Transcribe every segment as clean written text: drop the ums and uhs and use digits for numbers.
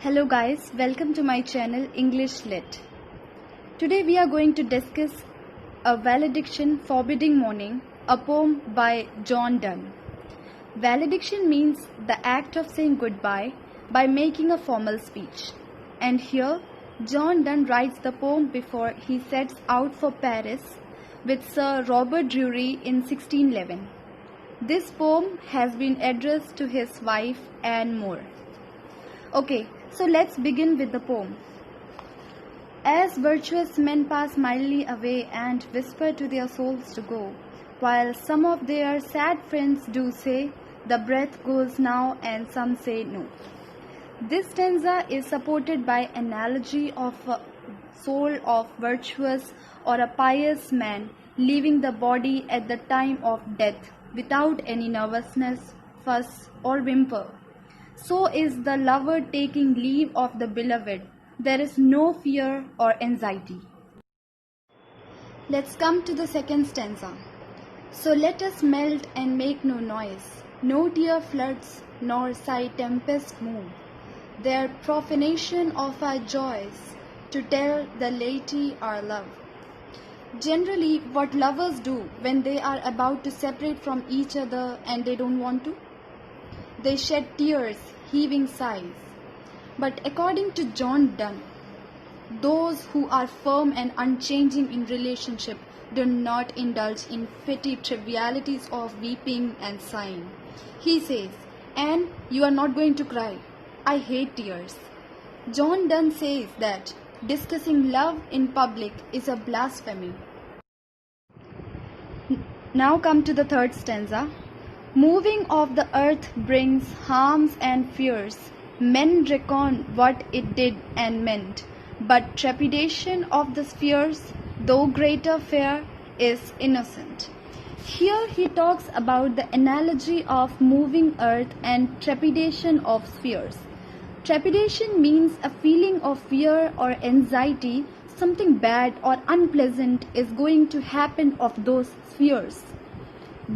Hello guys, welcome to my channel English Lit. Today we are going to discuss a valediction forbidding mourning, a poem by John Donne. Valediction means the act of saying goodbye by making a formal speech. And here John Donne writes the poem before he sets out for Paris with Sir Robert Drury in 1611. This poem has been addressed to his wife Anne More. Okay, so let's begin with the poem. As virtuous men pass mildly away and whisper to their souls to go, while some of their sad friends do say, the breath goes now, and some say no. This stanza is supported by analogy of a soul of virtuous or a pious man leaving the body at the time of death without any nervousness, fuss or whimper. So is the lover taking leave of the beloved. There is no fear or anxiety. Let's come to the second stanza. So let us melt and make no noise. No tear floods, nor sigh tempest move. Their profanation of our joys, to tell the laity our love. Generally, what lovers do when they are about to separate from each other and they don't want to? They shed tears, heaving sighs. But according to John Donne, those who are firm and unchanging in relationship do not indulge in petty trivialities of weeping and sighing. He says, "Anne, you are not going to cry. I hate tears." John Donne says that discussing love in public is a blasphemy. Now come to the third stanza. Moving of the earth brings harms and fears. Men reckon what it did and meant, but trepidation of the spheres, though greater fear, is innocent. Here he talks about the analogy of moving earth and trepidation of spheres. Trepidation means a feeling of fear or anxiety, something bad or unpleasant is going to happen of those spheres.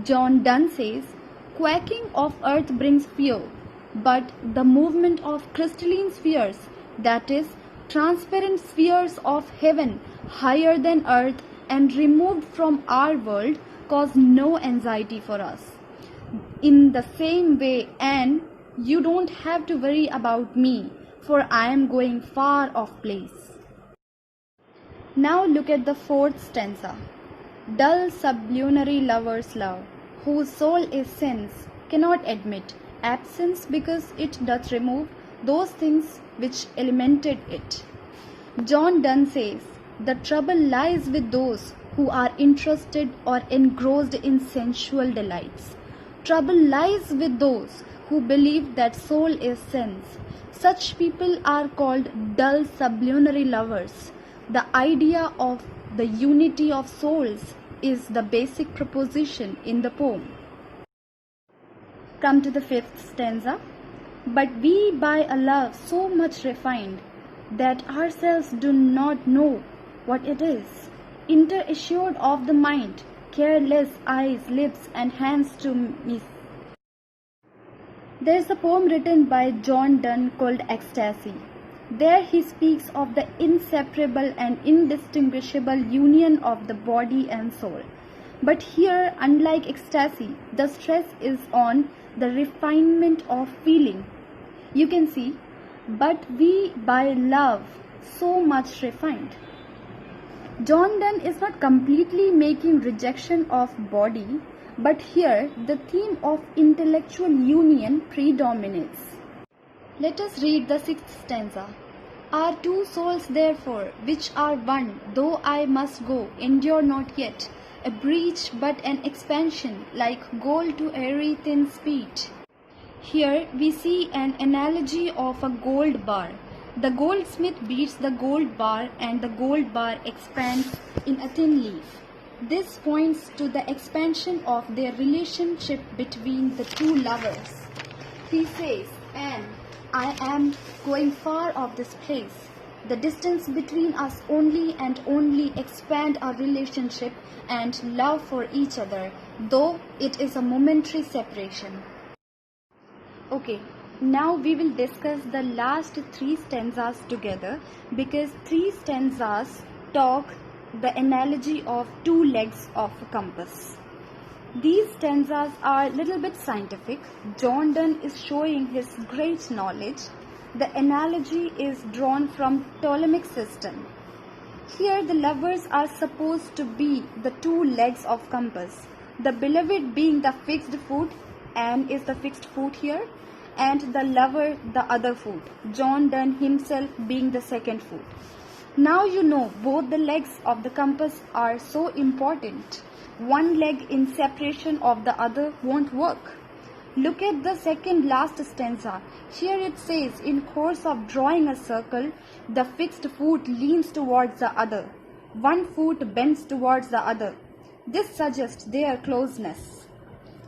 John Donne says, quaking of earth brings fear, but the movement of crystalline spheres, that is, transparent spheres of heaven higher than earth and removed from our world, cause no anxiety for us. In the same way, Anne, you don't have to worry about me, for I am going far off place. Now look at the fourth stanza. Dull sublunary lover's love, whose soul is sense, cannot admit absence because it doth remove those things which elemented it. John Donne says, the trouble lies with those who are interested or engrossed in sensual delights. Trouble lies with those who believe that soul is sense. Such people are called dull sublunary lovers. The idea of the unity of souls is the basic proposition in the poem. Come to the fifth stanza. But we by a love so much refined that ourselves do not know what it is, interassured of the mind, careless eyes, lips and hands to miss. There is a poem written by John Donne called Ecstasy. There he speaks of the inseparable and indistinguishable union of the body and soul. But here, unlike ecstasy, the stress is on the refinement of feeling. You can see, but we by love so much refined. John Donne is not completely making rejection of body, but here the theme of intellectual union predominates. Let us read the sixth stanza. Our two souls therefore, which are one, though I must go, endure not yet a breach but an expansion, like gold to airy thin speed. Here we see an analogy of a gold bar. The goldsmith beats the gold bar and the gold bar expands in a thin leaf. This points to the expansion of their relationship between the two lovers. He says, Anne, I am going far off this place. The distance between us only and only expand our relationship and love for each other, though it is a momentary separation. Okay, Now we will discuss the last three stanzas together, because three stanzas talk the analogy of two legs of a compass. These stanzas are a little bit scientific. John Donne is showing his great knowledge. The analogy is drawn from Ptolemaic system. Here the lovers are supposed to be the two legs of compass. The beloved being the fixed foot, and is the fixed foot here, and the lover the other foot, John Donne himself being the second foot. Now you know both the legs of the compass are so important. One leg in separation of the other won't work. Look at the second last stanza. Here it says, in course of drawing a circle, the fixed foot leans towards the other. One foot bends towards the other. This suggests their closeness.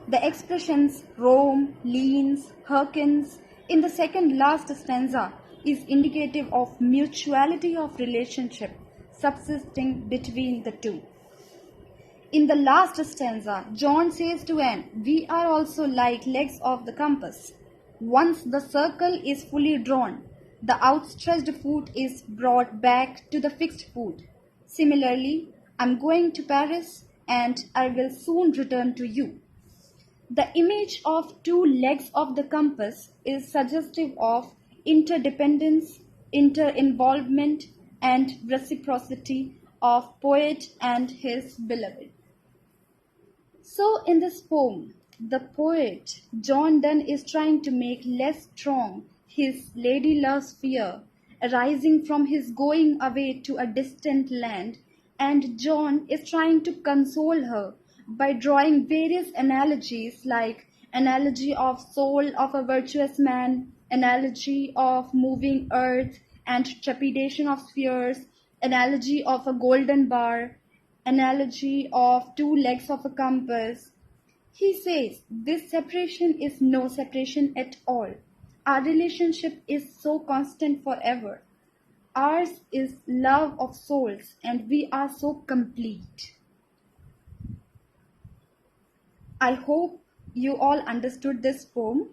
The expressions roam, leans, hearkens in the second last stanza is indicative of mutuality of relationship subsisting between the two. In the last stanza, John says to Anne, we are also like legs of the compass. Once the circle is fully drawn, the outstretched foot is brought back to the fixed foot. Similarly, I'm going to Paris and I will soon return to you. The image of two legs of the compass is suggestive of interdependence, inter-involvement, and reciprocity of poet and his beloved. So in this poem, the poet John Donne is trying to make less strong his lady love's fear arising from his going away to a distant land, and John is trying to console her by drawing various analogies, like analogy of soul of a virtuous man, analogy of moving earth and trepidation of spheres, analogy of a golden bar, analogy of two legs of a compass. He says this separation is no separation at all. Our relationship is so constant forever. Ours is love of souls, and we are so complete. I hope you all understood this poem.